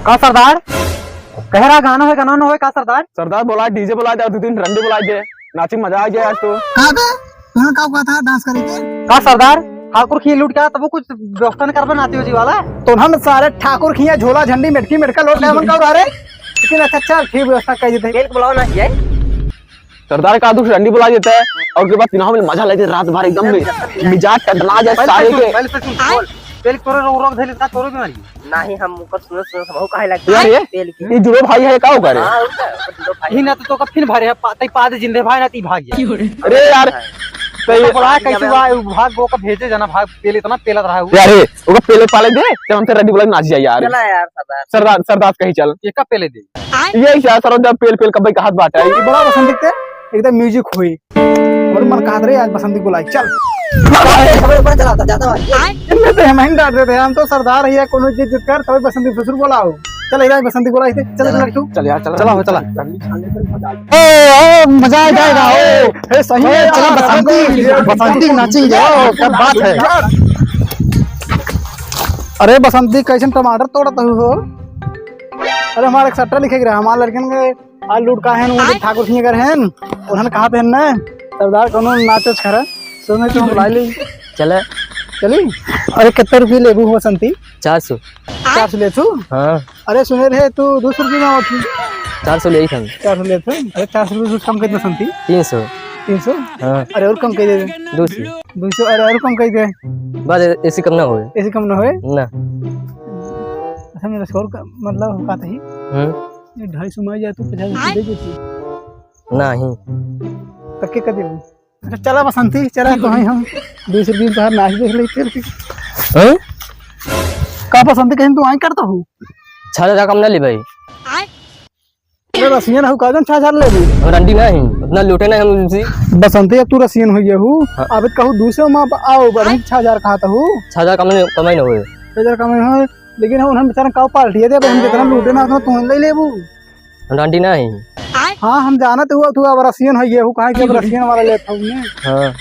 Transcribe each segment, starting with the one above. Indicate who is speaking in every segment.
Speaker 1: का सरदार कह रहा गाना है गाना हो का सरदार।
Speaker 2: सरदार बोला डीजे बुला दे, 2-3 रंडी बुला दे, नाची मजा आ जाए आज तो।
Speaker 3: कहाँ पे तूने का था डांस करी थे
Speaker 1: का सरदार ठाकुर खी लूट के तब कुछ व्यवस्था नहीं कर नाती हो जी वाला
Speaker 3: तो हम सारे ठाकुर खिया झोला झंडी मेटकी मेटका लोट ले मन का रे लेकिन अच्छा चल ठीक व्यवस्था कर देते हैं बुलाओ ना ये
Speaker 2: सरदार का दूसरी रंडी बुला देता है और उसके बाद तीनों में मजा लेते रात भर एकदम मिजाज टटना जाए सारे के।
Speaker 1: पहले तोरे रोक धैले का तोरे बीमारी
Speaker 4: नहीं हम ऊपर सुनो सुनो सब काहे लग
Speaker 2: यार ये जुड़ो भाई है का करे
Speaker 1: ही ना तो का फिर भरे पाते पाद जिंदे भाई ना ती भाग गया।
Speaker 2: अरे यार
Speaker 1: तो बोला कैसे भाग वो का भेजे जना भाग पहले इतना पेलत रहा है
Speaker 2: यार वो पहले पाले दे जब हम रंडी बुला नाच जाए यार।
Speaker 4: चला यार
Speaker 2: सरदार कहीं चल
Speaker 1: ये का पहले दे
Speaker 2: ये क्या सरदार पेल कब का हाथ बाटा
Speaker 3: ये बड़ा पसंद दिखते एकदम म्यूजिक हुई और मन कहा रे आज बसंती बुलाई चल
Speaker 4: खबर चलाता जाता भाई
Speaker 3: इनमें तो हम ही डांट देते हैं हम तो सरदार है कोनो चीज कर तभी बसंती ससुर बोलाओ चल इधर बसंती बुलाई थे चल लड़कियों
Speaker 2: चल यार चल
Speaker 1: चला चला
Speaker 3: ओ मजा आ जाएगा ओ सही है चलो बसंती नाचेंगे क्या बात है। अरे बसंती कैसे टमाटर तोड़ता हो अरे हमारे एक सट्टा लिखे गिरा हमारे लड़कन के आज लूट का है वो ठाकुर सिंह कर हैं उन्होंने कहा थे ना सरदार कोनो नाचे खरा सोने तो हम ला ले
Speaker 4: चले
Speaker 3: चली। अरे कितने रुपये लेबू हो बसंती
Speaker 4: 400
Speaker 3: 400 ले तू।
Speaker 4: हां
Speaker 3: अरे सुने रे तू 200 रुपये में होती
Speaker 4: 400 ले ही
Speaker 3: 400 ले थे। अरे 400 रुपये कम कर दे बसंती
Speaker 4: 300
Speaker 3: 300।
Speaker 4: हां
Speaker 3: अरे और कम कर दे 200 अरे और कम कर दे
Speaker 4: बस ऐसे कम ना होए
Speaker 3: ऐसे कम ना होए
Speaker 4: ना
Speaker 3: अच्छा मेरा स्कोर मतलब का ही ये 250 में जाए तू 50 रुपये दे देती
Speaker 4: नहीं
Speaker 3: तक के कर दे। अच्छा चला बसंती चला तो हम 20 रुपये बाहर नाच देख ले फिर
Speaker 4: हैं
Speaker 3: का बसंती कहीं तू आई करता हूँ
Speaker 4: 6000 कम ना ले भाई
Speaker 3: अरे रसियन हो काजन 6000 ले ली
Speaker 4: हम रंडी नहीं उतना लूटे नहीं हम उनसे
Speaker 3: बसंती अब तू रसियन हो गया हूँ अब कहूँ 200 में आओ बढ़ी 6000 खाता हूँ
Speaker 4: 6000 कमाई ना होए
Speaker 3: 6000 कमाई हो लेकिन हम बेचारा काउ पार्टी दे हम जितना लूटे ना उतना तू ले लेबू
Speaker 4: हम रंडी नहीं।
Speaker 3: हाँ हम जानत हुआ तू अब रसियन हो गया हूँ कहाँ के अब रसियन वाला लेता हूँ मैं
Speaker 4: हां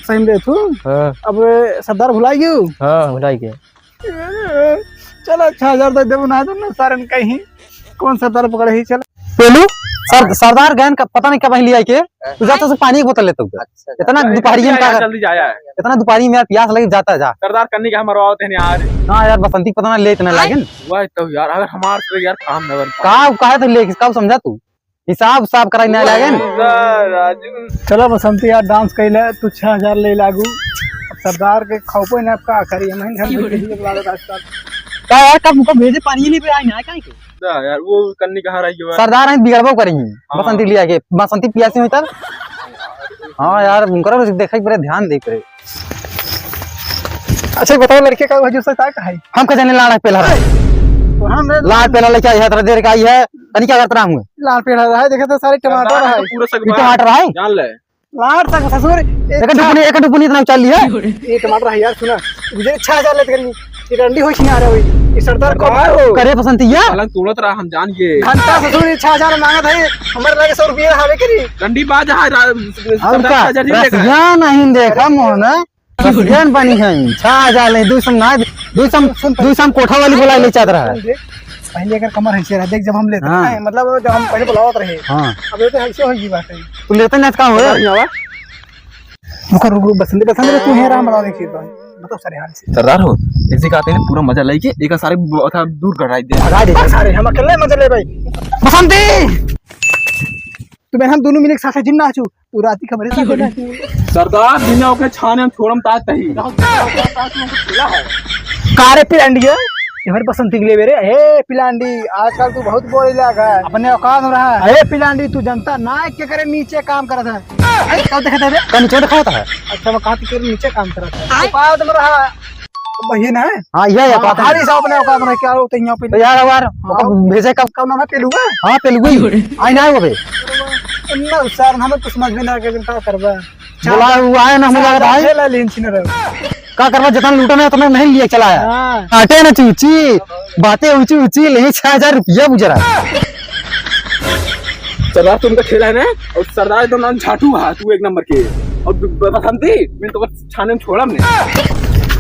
Speaker 3: सही में लेथू
Speaker 4: हां
Speaker 3: अब सरदार भुलाई गयो
Speaker 4: हां भुलाई के
Speaker 3: चलो 6000 दे देबू ना तो सारन कहीं कौन सरदार पकड़े ही चल
Speaker 1: पेलू सरदार गैन का पता नहीं कब लिया के तू जाता से पानी की बोतल लेता हूँ इतना दोपहरी में का
Speaker 2: जल्दी जाया है
Speaker 1: इतना दोपहरी में यार प्यास लगे जाता है जा
Speaker 2: सरदार करने का हमारा आवत है यार।
Speaker 1: हाँ यार बसंती पता ना ले इतना लागिन
Speaker 2: वह तो यार अगर हमारे से यार काम न
Speaker 1: का तो ले कब समझा तू हिसाब साफ कराई ना लागिन
Speaker 2: राजू
Speaker 3: चलो बसंती यार डांस कैले तू 6000 ले लागू अब सरदार के खौपो ना का करी हम
Speaker 1: का यार कब मुको भेजे पानी नहीं पे आई ना काहे के
Speaker 2: यार वो करने का रही है
Speaker 1: सरदार है बिगड़बो करेंगे बसंती लिया के बसंती पियासी होई तब। हाँ यार उनकर देखै बड़े ध्यान दे करे।
Speaker 3: अच्छा बताओ लड़के का वजह से का है
Speaker 1: हम का जाने लाड़ पेला रहा
Speaker 3: तो हम
Speaker 1: लाड़ पेला लेके आई है तेरा देर का आई है तनी क्या करता हूं
Speaker 3: लाल पेड़ रहा है देखा तो सारे टमाटर है
Speaker 2: पूरा सब
Speaker 1: टमाटर है
Speaker 2: जान ले
Speaker 3: लाल तक ससुर
Speaker 1: एक डुपनी इतना चल लिया
Speaker 3: ये टमाटर है यार सुना मुझे 6000 लेते करी ये रंडी होई नहीं आ रहा हुई ये सरदार को मारो
Speaker 1: करे बसंतिया
Speaker 2: अलग तुरंत रहा हम जान गए
Speaker 3: घंटा ससुर 6000 मांगत है हमारे लगे 100 रुपया हावे करी
Speaker 2: डंडी बाज
Speaker 1: हमका रसिया नहीं देखा मोहन रसियन बनी है 6000 ले 200 कोठा वाली बुला ले चाहत रहा है
Speaker 3: पहले अगर कमर हंसे रहा देख जब हम लेते हैं मतलब जब हम पहले बुलावत रहे
Speaker 1: हां
Speaker 3: अब ये तो हंसे होगी बात है
Speaker 1: तू लेते ना का होए
Speaker 3: मुखर रुक बसंती तू है राम बड़ा देखिए तो बताओ सारे हाल से
Speaker 2: सरदार हो ऐसे कहते हैं पूरा मजा लेके एक सारे दूर कर रहा है
Speaker 3: भगा दे सारे हम अकेले मजा ले भाई बसंती तू मैं हम दोनों मिलके साथ जिन नाचू तू राती खबरे साथ नाचू
Speaker 2: सरदार बिना ओके छाने हम छोड़म तात ही
Speaker 3: कारे पिलांडी ये हमारी बसंती के लिए मेरे हे पिलांडी आजकल तू बहुत बोले लगा अपने औकात में रहा हे पिलांडी तू जनता ना क्या करे नीचे काम कर रहा है क्या देखता है
Speaker 1: का नीचे दिखाता है
Speaker 3: अच्छा मैं कहा कि नीचे काम कर रहा है औकात में रहा महीना है
Speaker 1: हां ये औकात है
Speaker 3: हारी साहब अपने औकात में क्या होते हैं यहां पे
Speaker 1: यार भेजे कब
Speaker 3: नाम है पेलुआ
Speaker 1: हां पेलुआ आई ना वो बे
Speaker 3: ना सर हमें कुछ समझ में ना के का करबा
Speaker 1: बोला हुआ है ना हमें लग रहा है
Speaker 3: ले लेन छिन रहा
Speaker 1: का करवा जितना लूटा है तुम्हें नहीं लिया चलाया आटे ना चूची बातें ऊंची ऊंची ले 6000 रुपया गुजरा
Speaker 2: सरदार तुमका खेला है ना और सरदार एकदम नाम झाटू है तू एक नंबर के और बसंती मैं तो छाने में छोड़ा हमने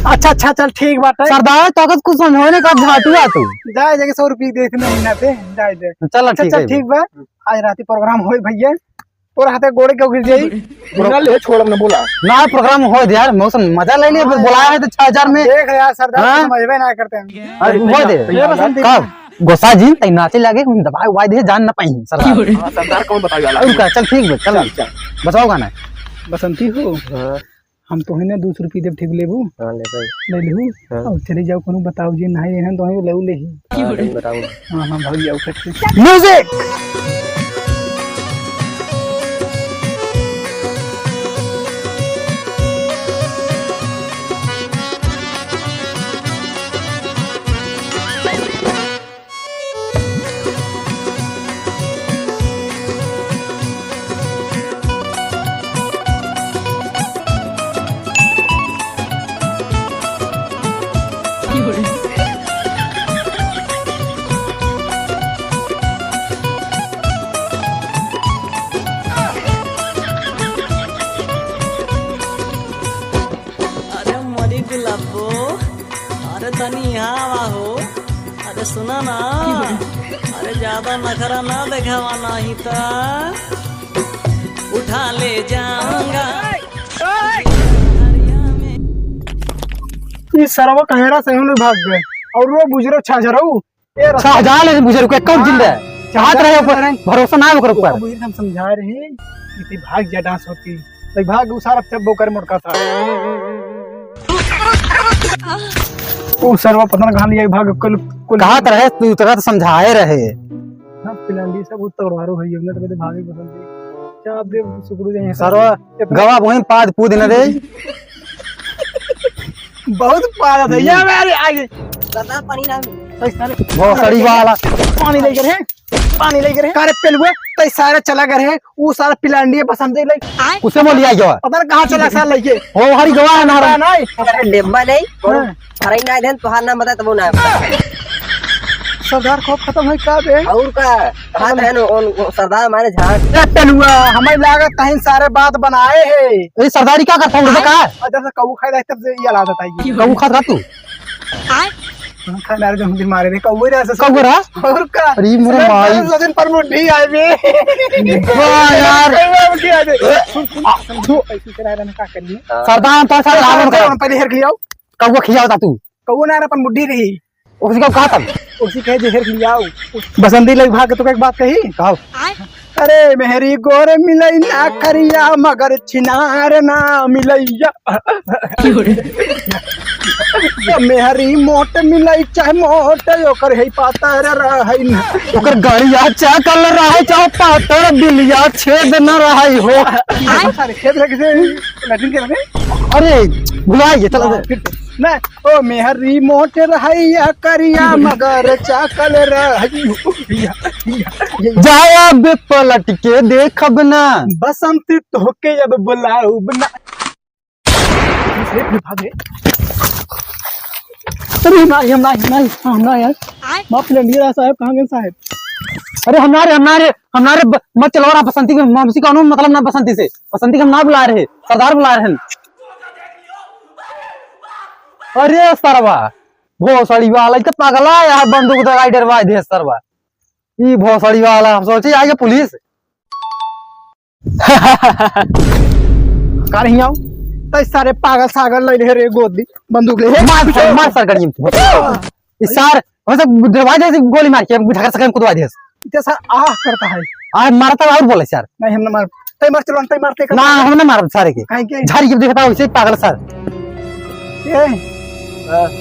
Speaker 3: अच्छा अच्छा चल ठीक बात है।
Speaker 1: सरदार ताकत कुछ समझाने का घाटुआ तू
Speaker 3: जाए जाके 100 रुपये दे महीना पे जाए दे।
Speaker 1: चल
Speaker 3: अच्छा
Speaker 1: ठीक
Speaker 3: चल
Speaker 1: है
Speaker 3: ठीक बा। आज रात प्रोग्राम होई भैया और हाथे गोड़े क्यों गिर जाई।
Speaker 2: बिना ले छोड़ हमने बोला
Speaker 1: ना प्रोग्राम हो यार मौसम मजा ले लिए बुलाया है तो 6000 में
Speaker 3: देख यार सरदार
Speaker 1: हाँ?
Speaker 3: समझबे ना करते हैं।
Speaker 1: अरे हो दे कब गोसा जी तई नाचे लगे हम दबाई वाई दे जान ना पाई सरदार
Speaker 2: हाँ, सरदार कौन बताओ यार।
Speaker 1: रुका चल ठीक है चल बचाओ गाना
Speaker 3: बसंती हो हम तो है ना 200 रुपये देव ठीक लेबू
Speaker 4: हाँ ले भाई
Speaker 3: ले लू और चले जाओ कोनो बताओ जी नहीं रहन तो ले ले ही।
Speaker 4: हाँ, बताऊँ
Speaker 3: हां हां भाग जाओ फिर से।
Speaker 1: म्यूजिक
Speaker 5: अरे मरी गुलाबो अरे तनी यहाँ हो। अरे सुना ना अरे ज्यादा नखरा ना दिखावा नहीं तो उठा ले जाऊंगा।
Speaker 3: ये सरवा कहरा से हम लोग भाग गए और वो बुजरो छाजरऊ ए
Speaker 1: 6000 ले बुजुर्ग के कौन जिंदा है चाहत रहे ऊपर भरोसा ना ओकर ऊपर
Speaker 3: बुजुर्ग हम समझा रहे हैं कि भाग जा डांस होती लाइक भाग उ सारा चब्बो कर मोटका था ओ सरवा पता ना कहां लिया भाग कुल कुल
Speaker 1: कहात रहे तू तक समझाए रहे
Speaker 3: ना पिलांडी सब तोड़वारो है ये तो भागे पसंद क्या आप दे सुकरू जाए
Speaker 1: सरवा गवा वहीं पाद पूद न दे
Speaker 3: बहुत पारा था या मेरे आगे
Speaker 5: दादा पानी ना
Speaker 1: बहुत सड़ी वाला
Speaker 3: पानी लेकर है पानी लेकर है कारे पेलुए तो सारे चला कर है वो सारा पिलांडी पसंद है लाइक
Speaker 1: उसे बोल लिया गवा
Speaker 3: पता ना कहां चला साल लेके
Speaker 1: हो हरी गवा है नारा
Speaker 3: नहीं
Speaker 5: अरे डेब्बा नहीं अरे ना देन तोहार नाम बता तब ना
Speaker 3: सरदार खौफ खत्म है का बे
Speaker 5: और का हाथ है न सरदार मारे झाड़
Speaker 3: ए पेलुआ हमें लागत तहिन सारे बात बनाए है
Speaker 1: ये सरदारी क्या करता हूं का
Speaker 3: और जब से कऊ खाए रहे तब से ये ला देता है
Speaker 1: कबू खात तू
Speaker 3: हम खाना रे हम मारे रे कऊ रे ऐसे
Speaker 1: कबू रहा
Speaker 3: और का
Speaker 1: अरे मोरे माई
Speaker 3: सजन पर मुट्ठी आए बे
Speaker 1: वाह यार
Speaker 3: मुट्ठी आ दे सुन ऐसे करा रहा का कर लिए
Speaker 1: सरदार तो सारा लावन कर
Speaker 3: पहले हेर लियाओ
Speaker 1: कबू खियावता तू
Speaker 3: कऊ ना अपन मुट्ठी रही
Speaker 1: उसी का कहा तब
Speaker 3: उसी कहे जहर लियाओ बसंती लग भाग तो एक बात कही
Speaker 1: कहो
Speaker 3: अरे मेहरी गोर मिलई ना करिया मगर छिनार ना मिलैया मेहरी मोट मिलई चाहे मोट ओकर है पातर रहै ना
Speaker 1: ओकर गाड़िया चा कल रहा है चाहे पातर दिलिया छेद न रहा हो
Speaker 3: सारे खेत लगे से लैट्रिन के लगे
Speaker 1: अरे भुलाइए चलो
Speaker 3: फिर ना ओ मेहरी मोट रहैया करिया मगर चाकल रहैया
Speaker 1: जाया बे पलट के देखब ना
Speaker 3: बसंत तोके अब बुलाऊ बना भागे अरे हम ना यार माफ लंडिया साहब कहां गए साहब
Speaker 1: अरे हमारे मत चलो रहा बसंती के मौसी का मतलब ना बसंती से बसंती के हम ना बुला रहे सरदार बुला रहे हैं अरे सरवा भोसड़ी वाला इतना पगला यार बंदूक दगाई डरवा दे सरवा ये भोसड़ी वाला हम सोचे आएगा पुलिस
Speaker 3: कार ही आओ तो सारे पागल सागल ले रे गोदी बंदूक ले
Speaker 1: मार सर गड़ी इस सार वैसे डरवा दे गोली मार के ढका सके कुदवा दे
Speaker 3: जैसा आह करता है
Speaker 1: आज मारता और बोले सर
Speaker 3: नहीं हम ना मार तय मार चलो तय मारते
Speaker 1: ना हम ना मार सारे के
Speaker 3: काहे के
Speaker 1: झाड़ी के देखता वैसे पागल सर
Speaker 3: ए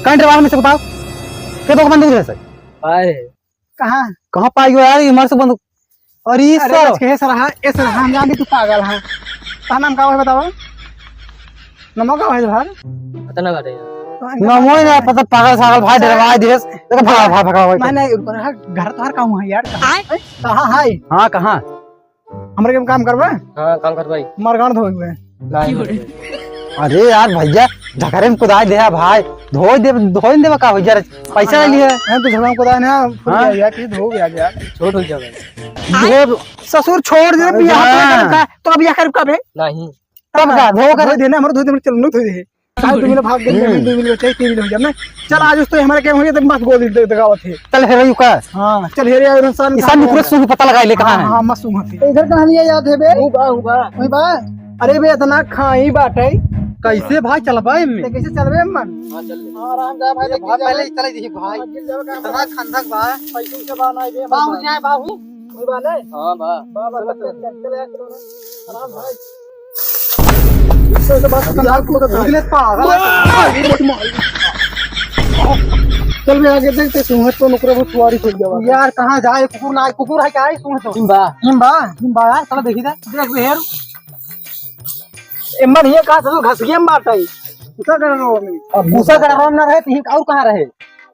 Speaker 1: कंट्री में से बताओ के तो बंदूक दे सर
Speaker 4: अरे
Speaker 3: कहां
Speaker 1: कहां पाई गयो यार हमारे से बंदूक अरे
Speaker 3: अरे
Speaker 1: सर
Speaker 3: बच के सर हां ए सर हम जान तू पागल है का नाम का है बताओ नमो का है भाई
Speaker 4: पता ना बात है
Speaker 1: ना मोय ना पता पागल सागल भाई डरवा दे देखो भागा भागा भागा
Speaker 3: मैंने ऊपर घर तो हर काम है यार कहां है
Speaker 1: हां कहां
Speaker 3: हमरे के काम करबे
Speaker 4: हां काम कर भाई
Speaker 3: मरगान धोइबे
Speaker 4: नहीं
Speaker 1: अरे यार भैया झकरे में कुदाई दे भाई धो दे का भैया पैसा ले लिए
Speaker 3: हैं तो झगड़ा को दान है यार की धो गया यार
Speaker 4: छोड़ हो जाएगा
Speaker 1: धो
Speaker 3: ससुर छोड़ दे बियाह
Speaker 1: हाँ।
Speaker 3: तो अब बियाह कर कब है
Speaker 4: नहीं
Speaker 1: तब का धो कर
Speaker 3: धो देना हमर धो दे चल नु धो दे काय तुम्ही भाग गेले 2 मिनट बचे 3 मिनट हो जाए चल आज उस तो हमारे के होंगे तो मत गोली दे दगावत है
Speaker 1: चल हे का
Speaker 3: हां चल हेरे और इंसान
Speaker 1: ईशान पूरा सुन पता लगा ले कहां है।
Speaker 3: हां मासूम होती इधर कहां लिया याद है बे वही बा अरे बे इतना खाई बाटे
Speaker 1: कैसे भाई चल भाई में
Speaker 3: कैसे चलबे मन
Speaker 4: हां चल ले
Speaker 3: आराम जा भाई
Speaker 1: भाई पहले चले दी भाई इतना खंडक बा
Speaker 3: पैसे से बाना बे बाबू जाए बाबू वही बा ले
Speaker 4: हां बा
Speaker 3: बाबा चल आराम भाई तो बस यार को तो पागल चल मैं आगे देखते सुहत तो नुकरे बहुत सुवारी छोड़ जावा
Speaker 1: यार कहां जाए कुकुर है क्या है सुन तो
Speaker 3: हिम्बा यार चलो देखी देख बेहर एम्मन ये कहा तो घस गया मारता है क्या कर रहा हूं मैं
Speaker 1: अब भूसा का आराम ना रहे तो और कहां रहे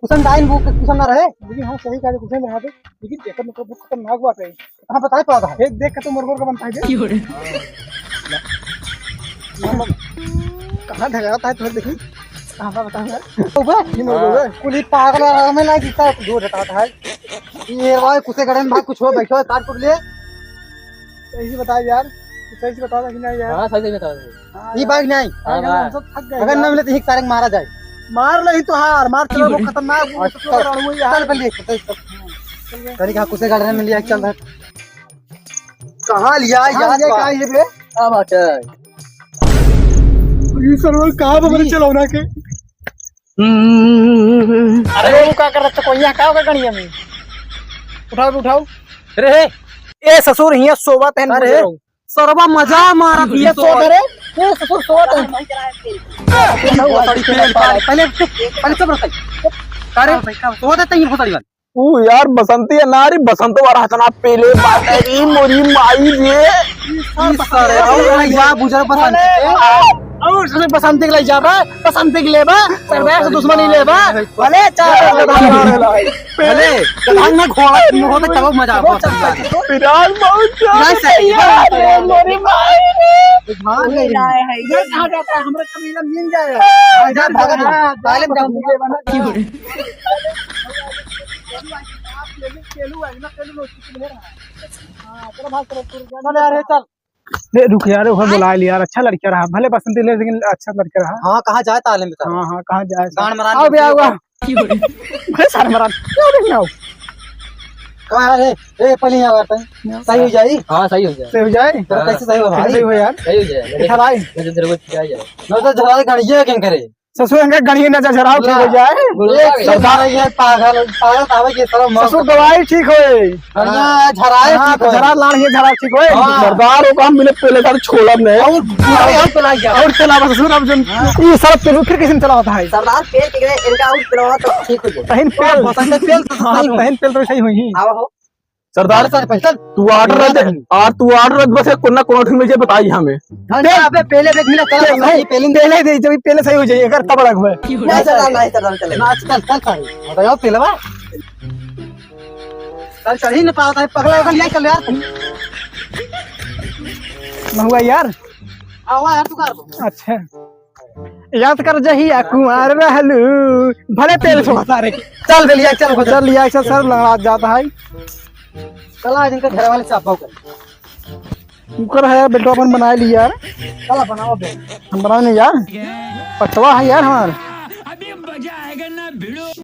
Speaker 1: कुसन दाइन वो कुसन ना रहे
Speaker 3: लेकिन हां सही कहा कुछ में रहा दे लेकिन देखो नुकरे बहुत खतरनाक बात है
Speaker 1: कहां बताए पड़ा था
Speaker 3: एक देख के तो मरमर का बनता है कहां धगाता है तुम्हें देखी कहां का बता यार
Speaker 1: तो बे कुली पागल में ना कितना दूर हटाता है ये भाई कुसे गड़े में भाई कुछ हो बैठो काट टूट ले
Speaker 3: ऐसे बता यार सही बता कि नहीं यार
Speaker 4: हां सही बता दे
Speaker 1: ये बाइक नहीं
Speaker 3: हम सब थक गए
Speaker 1: अगर ना मिले तो एक सारे मारा जाए
Speaker 3: मार नहीं तो हार मार चलो वो खतरनाक वो तो रणवई
Speaker 1: चल पहले करी कहा कुसे गड़े में लिया चल कहां लिया यार
Speaker 3: ये का ये बे
Speaker 4: हां बात है
Speaker 3: ये सर्वर कहां पे बने चलावना के अरे वो क्या कर रहा था कोई यहाँ क्या होगा गणिया में उठाओ
Speaker 1: रे
Speaker 3: ए ससुर हिया सोवा पहन
Speaker 1: अरे सरबा मजा मारा
Speaker 3: ये सो करे ए ससुर सोवा पहन
Speaker 1: पहले चुप रह अरे तो देते ही फसड़ी बात
Speaker 2: ओ यार बसंती है नारी बसंत वाला हतना पेले बाटरी मोरी माई रे
Speaker 1: सर और या बुजर पसंद
Speaker 3: और ससुर बसंती के लिए जाबा बसंती के लेबा सरदार से दुश्मनी लेबा भले चार
Speaker 1: पहले कहां में घोड़ा हो तो तब मजा आता
Speaker 2: विराट बहुत
Speaker 1: यार
Speaker 3: मोरी माई रे
Speaker 1: भाग गई
Speaker 3: ये कहां जाता है हमरा कमीना मिल जाए
Speaker 1: इधर भागा पहले में
Speaker 3: चल रुक यार वो बुला लिया यार अच्छा लड़का रहा भले बसंती ले लेकिन अच्छा लड़का रहा
Speaker 1: हां कहां जाए ताले में
Speaker 3: हाँ कहाँ जाए
Speaker 1: गान मरान
Speaker 3: आओ बे आओ भले सार मरान क्यों देखना हो
Speaker 1: कहां रे ए पहले यहां बैठे सही हो जाई
Speaker 4: हां सही हो जाए
Speaker 3: सही हो जाए
Speaker 1: तेरा कैसे सही हो भाई
Speaker 3: सही हो यार
Speaker 4: सही हो जाए
Speaker 3: अच्छा भाई
Speaker 4: मुझे तेरे को क्या जाए
Speaker 1: मैं तो जरा गणिये क्या करे
Speaker 3: ससुर इनका गणिये नजर झराव ठीक हो जाए
Speaker 1: सरदार ये पागल पागल तावे के तरह मौत
Speaker 3: ससुर दवाई ठीक होए
Speaker 1: गणिया झराए
Speaker 3: हाँ
Speaker 1: ठीक
Speaker 3: तो
Speaker 1: हो
Speaker 3: झरा लाड़ ये झरा ठीक होए
Speaker 1: हाँ।
Speaker 2: सरदार हो काम मिले पहले कर छोड़ा ने
Speaker 1: और चला गया
Speaker 3: और चलावा ससुर अब जन ये सब पे फिर किसी ने चलाता है
Speaker 1: सरदार पेल के गए इनका आउट करवा तो ठीक हो जाए
Speaker 3: तहन पेल
Speaker 1: बसंत पेल तो
Speaker 3: हाँ
Speaker 1: सही हो
Speaker 3: तहन पेल तो सही हुई
Speaker 1: आओ हो
Speaker 2: सरदार
Speaker 1: सर पैसा
Speaker 2: तू ऑर्डर बस कोना कोना ठन में जे बताई हमें
Speaker 1: घंटे अबे पहले देख मिला चल नहीं पहले
Speaker 3: पहले दे जब पहले सही हो जाए अगर तब रखबे
Speaker 1: नहीं सरदार चले ना चल बताओ पहले बा चल ही ना पाता है पगला का लिया चल यार
Speaker 3: महुआ यार
Speaker 1: आओ यार तू कर
Speaker 3: अच्छा याद कर जहिया कुमार रहलू भले तेल से बता रे
Speaker 1: चल लिया चल
Speaker 3: लिया ऐसा सर लगा जाता है
Speaker 1: चल आज इनका घर वाले साफ कर
Speaker 3: कुकर है बेल्टो अपन बना लिया यार
Speaker 1: चल बनाओ बे
Speaker 3: हम बनाओ नहीं यार पटवा है यार हमारा